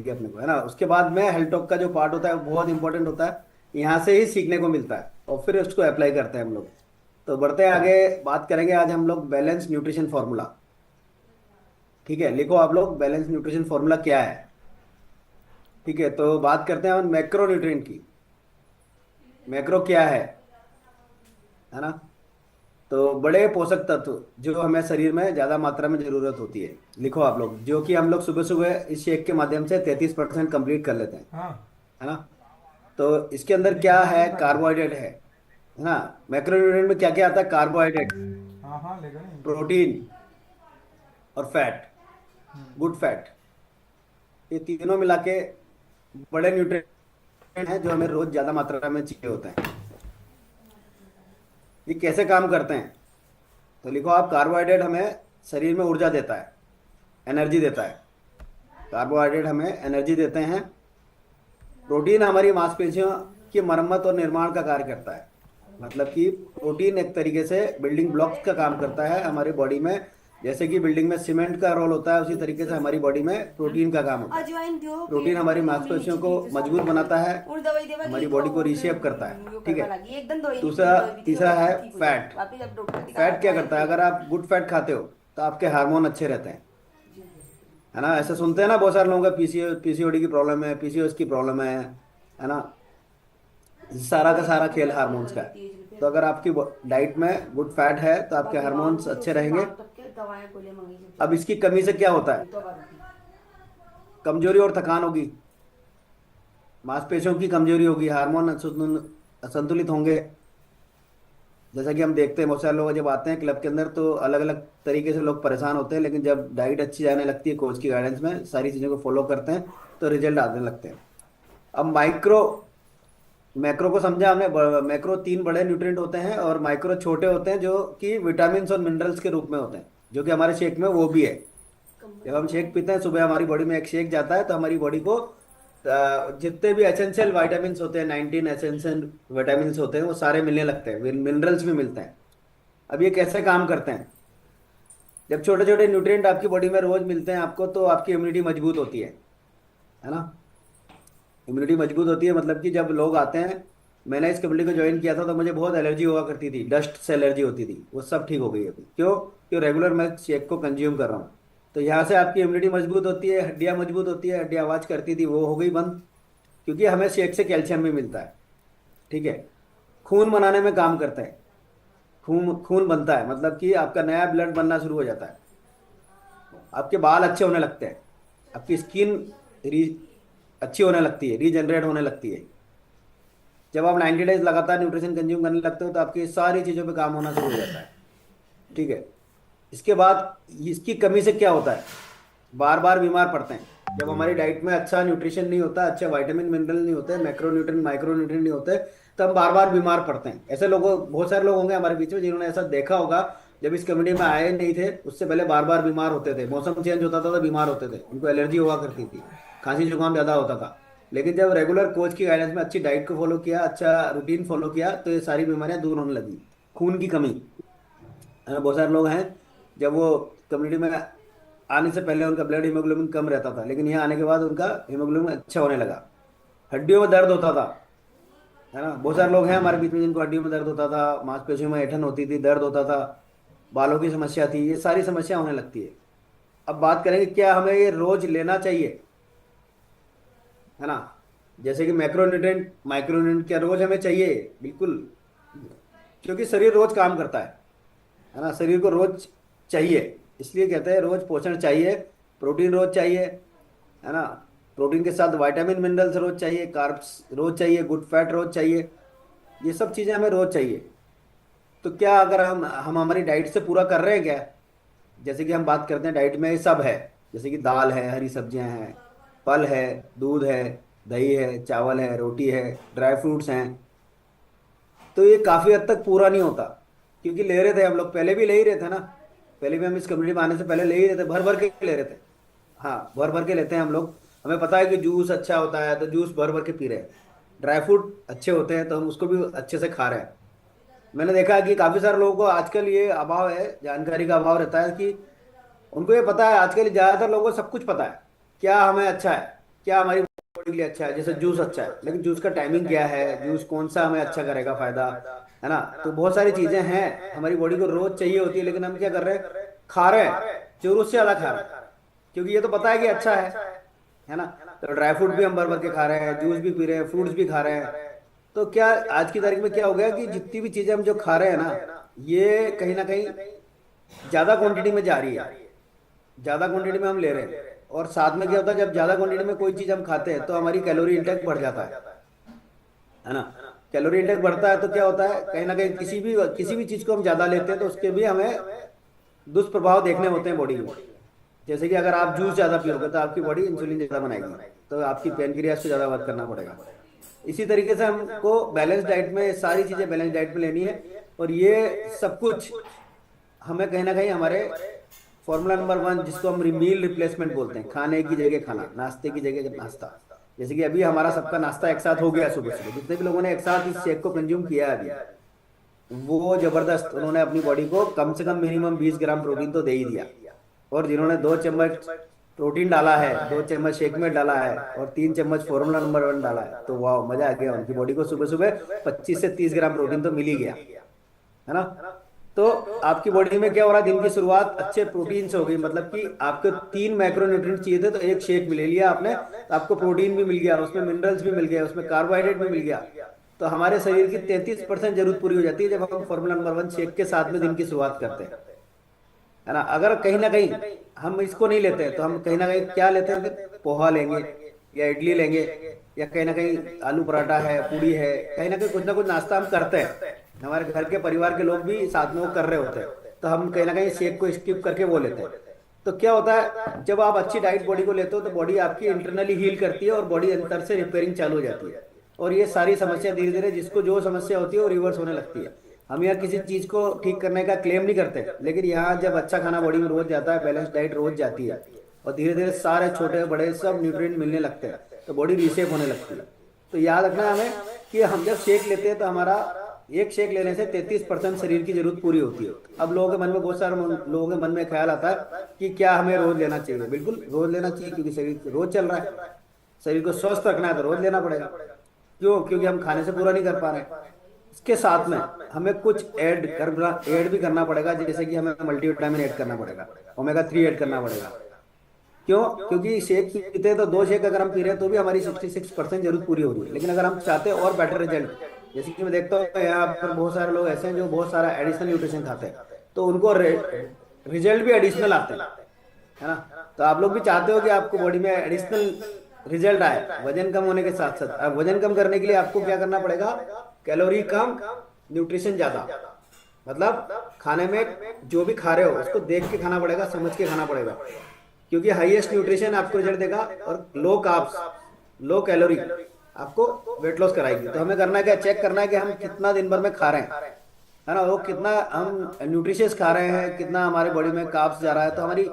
अपने को, है ना। उसके बाद में हेल्थ टॉक का जो पार्ट होता है वो बहुत इंपॉर्टेंट होता है। यहाँ से ही सीखने को मिलता है और फिर उसको अप्लाई करते हैं हम लोग। तो बढ़ते हैं आगे, बात करेंगे आज हम लोग बैलेंस न्यूट्रिशन फॉर्मूला। ठीक है, लिखो आप लोग बैलेंस न्यूट्रिशन फॉर्मूला क्या है। ठीक है, तो बात करते हैं हम मैक्रो न्यूट्रिएंट की। मैक्रो क्या है ना। तो बड़े पोषक तत्व जो हमें शरीर में ज्यादा मात्रा में जरूरत होती है, लिखो आप लोग, जो कि हम लोग सुबह सुबह इस शेक के माध्यम से 33% कंप्लीट कर लेते हैं, हाँ। है ना। तो इसके अंदर क्या है, कार्बोहाइड्रेट है ना। मैक्रोन्यूट्रिएंट में क्या क्या आता है, कार्बोहाइड्रेट, हाँ हाँ लेगा नहीं। प्रोटीन और फैट, गुड फैट। ये तीनों मिला के बड़े न्यूट्रिएंट हैं जो हमें रोज ज्यादा मात्रा में चाहिए होते हैं। ये कैसे काम करते हैं, तो लिखो आप, कार्बोहाइड्रेट हमें शरीर में ऊर्जा देता है, एनर्जी देता है। कार्बोहाइड्रेट हमें एनर्जी देते हैं। प्रोटीन हमारी मांसपेशियों की मरम्मत और निर्माण का कार्य करता है। मतलब कि प्रोटीन एक तरीके से बिल्डिंग ब्लॉक्स का काम करता है हमारी बॉडी में। जैसे कि बिल्डिंग में सीमेंट का रोल होता है, उसी तरीके से हमारी बॉडी में प्रोटीन का काम होता है। अजवाइन दियो प्रोटीन पेट हमारी दुखे थोड़ी मांसपेशियों नीची को थी तो साफ मजबूत कर दियो। बनाता है, और दवाई देवा की हमारी तो बॉडी को और रीशेप करता है। यो ठीक है। करवा लगी एकदम दवाई लिखी दूसरा, दवाई भी दी तीसरा और है ठीक हो जाए फैट। वापिस अब डॉक्टर दिखाया फैट क्या दवाई करता है, ठीक अगर आप गुड फैट खाते हो तो आपके हार्मोन अच्छे रहते हैं, है ना। ऐसे सुनते हैं ना, बहुत सारे लोगों का पीसीओडी की प्रॉब्लम है, पीसीओएस की प्रॉब्लम है ना। सारा का दवाई सारा तो खेल ज्यादा हार्मोन्स का लगी है। तेज रुपये तो अगर आपकी डाइट में गुड फैट है तो आपके बाकी हार्मोन्स बाबू तो अच्छे उससे रहेंगे। बात तब के दवाएं बोले मंगी अब जब इसकी कमी से क्या होता फिर है, तो बात होती कमजोरी और थकान होगी, मांसपेशियों की कमजोरी होगी, हार्मोन असंतुलित होंगे। जैसा कि हम देखते हैं बहुत सारे लोग जब आते हैं क्लब के अंदर तो अलग अलग तरीके से लोग परेशान होते हैं, लेकिन जब डाइट अच्छी जाने लगती है, कोच की गाइडेंस में सारी चीज़ों को फॉलो करते हैं, तो रिजल्ट आने लगते हैं। अब माइक्रो, मैक्रो को समझा हमने। मैक्रो तीन बड़े न्यूट्रिएंट होते हैं और माइक्रो छोटे होते हैं जो कि विटामिन और मिनरल्स के रूप में होते हैं, जो कि हमारे शेक में वो भी है। कंबल जब हम दबाओ। शेक पीते हैं सुबह, हमारी बॉडी में एक शेक जाता है तो हमारी बॉडी को जितने भी एसेंशियल वाइटामिन होते हैं, 19 एसेंशियल विटामिन होते हैं, वो सारे मिलने लगते हैं, मिनरल्स भी मिलते हैं। अब ये कैसे काम करते हैं, जब छोटे छोटे न्यूट्रिएंट आपकी बॉडी में रोज मिलते हैं आपको, तो आपकी इम्यूनिटी मजबूत होती है ना। इम्यूनिटी मजबूत होती है मतलब कि जब लोग आते हैं, मैंने इस कम्युनिटी को ज्वाइन किया था तो मुझे बहुत एलर्जी हुआ करती थी, डस्ट से एलर्जी होती थी, वो सब ठीक हो गई अभी। क्यों? क्यों? रेगुलर मैं शेक को कंज्यूम कर रहा हूँ। तो यहाँ से आपकी इम्यूनिटी मजबूत होती है, हड्डियाँ मजबूत होती है, हड्डियाँ आवाज करती थी वो हो गई बंद, क्योंकि हमें शेक से कैल्शियम भी मिलता है। ठीक है। खून बनाने में काम करता है, खून खून बनता है, मतलब कि आपका नया ब्लड बनना शुरू हो जाता है, आपके बाल अच्छे होने लगते हैं, आपकी स्किन री अच्छी होने लगती है, रीजनरेट होने लगती है। जब आप 90 डेज लगातार न्यूट्रिशन कंज्यूम करने लगते हो तो आपकी सारी चीज़ों पे काम होना शुरू हो जाता है। ठीक है। इसके बाद इसकी कमी से क्या होता है, बार बार बीमार पड़ते हैं। जब हमारी डाइट में अच्छा न्यूट्रिशन नहीं होता, अच्छे विटामिन मिनरल नहीं होते, मैक्रो न्यूट्रिएंट माइक्रो न्यूट्रिएंट नहीं होते, तो हम बार बार बीमार पड़ते हैं। ऐसे लोगों, बहुत सारे लोग होंगे हमारे बीच में जिन्होंने ऐसा देखा होगा, जब इस कम्युनिटी में आए नहीं थे उससे पहले बार बार बीमार होते थे, मौसम चेंज होता था तो बीमार होते थे, उनको एलर्जी हुआ करती थी, खांसी जुकाम ज्यादा होता था। लेकिन जब रेगुलर कोच की गाइडेंस में अच्छी डाइट को फॉलो किया, अच्छा रूटीन फॉलो किया, तो ये सारी बीमारियां दूर होने लगी। खून की कमी, बहुत सारे लोग हैं, जब वो कम्युनिटी में आने से पहले उनका ब्लड हीमोग्लोबिन कम रहता था, लेकिन यहाँ आने के बाद उनका हीमोग्लोबिन अच्छा होने लगा। हड्डियों में दर्द होता था, है ना। बहुत सारे लोग हैं हमारे बीच में जिनको हड्डियों में दर्द होता था, मांसपेशियों में ऐंठन होती थी, दर्द होता था, बालों की समस्या थी, ये सारी समस्या होने लगती है। अब बात करेंगे क्या हमें ये रोज लेना चाहिए, है ना। जैसे कि मैक्रोन्यूट्रिएंट माइक्रोन्यूट्रिएंट क्या रोज हमें चाहिए, बिल्कुल, क्योंकि शरीर रोज काम करता है ना। शरीर को रोज चाहिए, इसलिए कहते हैं रोज पोषण चाहिए। प्रोटीन रोज चाहिए, है ना। प्रोटीन के साथ विटामिन मिनरल्स रोज चाहिए, कार्ब्स रोज चाहिए, गुड फैट रोज चाहिए, ये सब चीजें हमें रोज चाहिए। तो क्या अगर हम हमारी डाइट से पूरा कर रहे हैं क्या, जैसे कि हम बात करते हैं डाइट में ये सब है, जैसे कि दाल है, हरी सब्जियां हैं, फल है, दूध है, दही है, चावल है, रोटी है, ड्राई फ्रूट्स हैं, तो ये काफी हद तक पूरा नहीं होता। क्योंकि ले रहे थे हम लोग, पहले भी ले ही रहे थे ना, पहले भी हम इस कम्युनिटी में आने से पहले ले ही रहे थे, भर भर के ले रहे थे। हाँ, भर भर के लेते हैं हम लोग। हमें पता है कि जूस अच्छा होता है तो जूस भर भर के पी रहे हैं, ड्राई फ्रूट अच्छे होते हैं तो हम उसको भी अच्छे से खा रहे हैं। मैंने देखा है कि काफी सारे लोगों को आजकल ये अभाव है, जानकारी का अभाव रहता है कि उनको ये पता है, आजकल ज्यादातर लोगों को सब कुछ पता है क्या हमें अच्छा है, क्या हमारी बॉडी के लिए अच्छा है। जैसे जूस अच्छा है, लेकिन जूस का टाइमिंग क्या है, जूस कौन सा हमें अच्छा करेगा फायदा, है ना। तो बहुत सारी चीजें हैं हमारी बॉडी को रोज चाहिए होती है, लेकिन हम क्या कर रहे हैं, खा रहे हैं, जरूरत से ज्यादा खा रहे हैं, क्योंकि ये तो पता है कि अच्छा है ना। तो ड्राई फ्रूट भी हम भर भर के खा रहे हैं, जूस भी पी रहे हैं, फ्रूट्स भी खा रहे हैं। तो क्या आज की तारीख में क्या हो गया कि जितनी भी चीजें हम जो खा रहे हैं ना, ये कहीं ना कहीं ज्यादा क्वांटिटी में जा रही है, ज्यादा क्वांटिटी में हम ले रहे हैं। और साथ में क्या होता है, जब ज्यादा क्वांटिटी में कोई चीज हम खाते हैं तो हमारी कैलोरी इंटेक बढ़ जाता है ना। कैलोरी इंटेक बढ़ता है तो क्या होता है, कहीं ना कहीं किसी भी चीज को हम ज्यादा लेते हैं तो उसके भी हमें दुष्प्रभाव देखने होते हैं बॉडी में। जैसे कि अगर आप जूस ज्यादा पियोगे तो आपकी बॉडी इंसुलिन ज्यादा बनाएगी, तो आपकी पेनक्रियास को ज्यादा वर्क करना पड़ेगा। इसी तरीके से हमको बैलेंस डाइट में सारी चीजें बैलेंस डाइट में लेनी है। और ये सब कुछ हमें कहीं ना कहीं हमारे फॉर्मूला नंबर 1, जिसको हम मील रिप्लेसमेंट बोलते हैं, खाने की जगह खाना, नाश्ते की जगह नाश्ता। जैसे कि अभी हमारा सबका नाश्ता एक साथ हो गया, सुबह सुबह जितने भी लोगों ने एक साथ इस शेक को कंज्यूम किया है अभी, वो जबरदस्त, उन्होंने अपनी बॉडी को कम से कम मिनिमम 20 ग्राम प्रोटीन तो दे ही दिया। और जिन्होंने 2 चम्मच प्रोटीन डाला है, 2 चम्मच शेक में डाला है, और 3 चम्मच फॉर्मूला नंबर 1 डाला है, तो वाह मजा आ गया। उनकी बॉडी को सुबह सुबह 25 से 30 ग्राम प्रोटीन तो मिल ही गया, है ना। तो आपकी बॉडी में क्या हो रहा है, दिन की शुरुआत अच्छे प्रोटीन से हो गई। मतलब कि आपको 3 मैक्रोन्यूट्रिएंट चाहिए थे, तो एक शेक ले लिया आपने, तो आपको प्रोटीन भी मिल गया, उसमें मिनरल्स भी मिल गया, उसमें कार्बोहाइड्रेट भी मिल गया। तो हमारे शरीर की 33% जरूरत पूरी हो जाती है जब हम फॉर्मूला नंबर 1 शेक के साथ में दिन की शुरुआत करते हैं, है ना। अगर कहीं ना कहीं हम इसको नहीं लेते हैं तो हम कहीं ना कहीं क्या लेते हैं, फिर पोहा लेंगे या इडली लेंगे, या कहीं ना कहीं आलू पराठा है, पूड़ी है, कहीं ना कुछ नाश्ता हम करते हैं। हमारे घर के परिवार के लोग भी साथ में वो कर रहे होते हैं, तो हम कहीं ना कहीं शेक को स्किप करके वो लेते हैं। तो क्या होता है, जब आप अच्छी डाइट बॉडी को लेते हो तो बॉडी आपकी इंटरनली हील करती है और बॉडी अंदर से रिपेयरिंग चालू हो जाती है। और ये सारी समस्या धीरे धीरे, जिसको जो समस्या होती है वो रिवर्स होने लगती है। हम यहाँ किसी चीज को ठीक करने का क्लेम नहीं करते, लेकिन यहाँ जब अच्छा खाना बॉडी में रोज जाता है, बैलेंस डाइट रोज जाती है, और धीरे धीरे सारे छोटे बड़े सब न्यूट्रिएंट मिलने लगते हैं, तो बॉडी रीसेप होने लगती है। तो याद रखना है हमें कि हम जब शेक लेते हैं तो हमारा एक शेक लेने से 33% शरीर की जरूरत पूरी होती है। अब लोगों के मन में बहुत सारे लोगों के मन में ख्याल आता है कि क्या हमें रोज लेना चाहिए। बिल्कुल रोज लेना चाहिए, क्योंकि शरीर रोज चल रहा है, शरीर को स्वस्थ रखना है तो रोज लेना पड़ेगा। क्यों? क्योंकि हम खाने से पूरा नहीं कर पा रहे हैं। इसके साथ में हमें कुछ ऐड भी करना पड़ेगा, जैसे कि हमें मल्टीविटामिन ऐड करना पड़ेगा, ओमेगा 3 ऐड करना पड़ेगा। क्यों? क्योंकि शेक पीते हैं तो 2 शेक अगर हम पी रहे हैं तो भी हमारी 66% जरूरत पूरी हो रही है। लेकिन अगर हम चाहते हैं और बेटर रिजल्ट, जैसे कि मैं देखता हूँ यहाँ पर बहुत सारे लोग ऐसे हैं जो बहुत सारा एडिशनल न्यूट्रिशन खाते हैं, तो उनको रिजल्ट भी एडिशनल आते हैं, है ना। तो आप लोग भी चाहते हो कि आपको बॉडी में एडिशनल रिजल्ट आए वजन कम होने के साथ साथ। अब वजन कम करने के लिए आपको क्या करना पड़ेगा, कैलोरी कम, न्यूट्रिशन ज्यादा। मतलब खाने में जो भी खा रहे हो उसको देख के खाना पड़ेगा, समझ के खाना पड़ेगा, क्योंकि हाईएस्ट न्यूट्रिशन आपको रिजल्ट देगा, और लो कार्ब्स, लो कैलोरी आपको वेट लॉस कराएगी। तो हमें करना है क्या, चेक करना है कि हम कितना दिन भर में खा रहे हैं, है ना, वो कितना हम न्यूट्रिशियस खा रहे हैं, कितना हमारे बॉडी में कार्ब्स जा रहा है। तो हमारी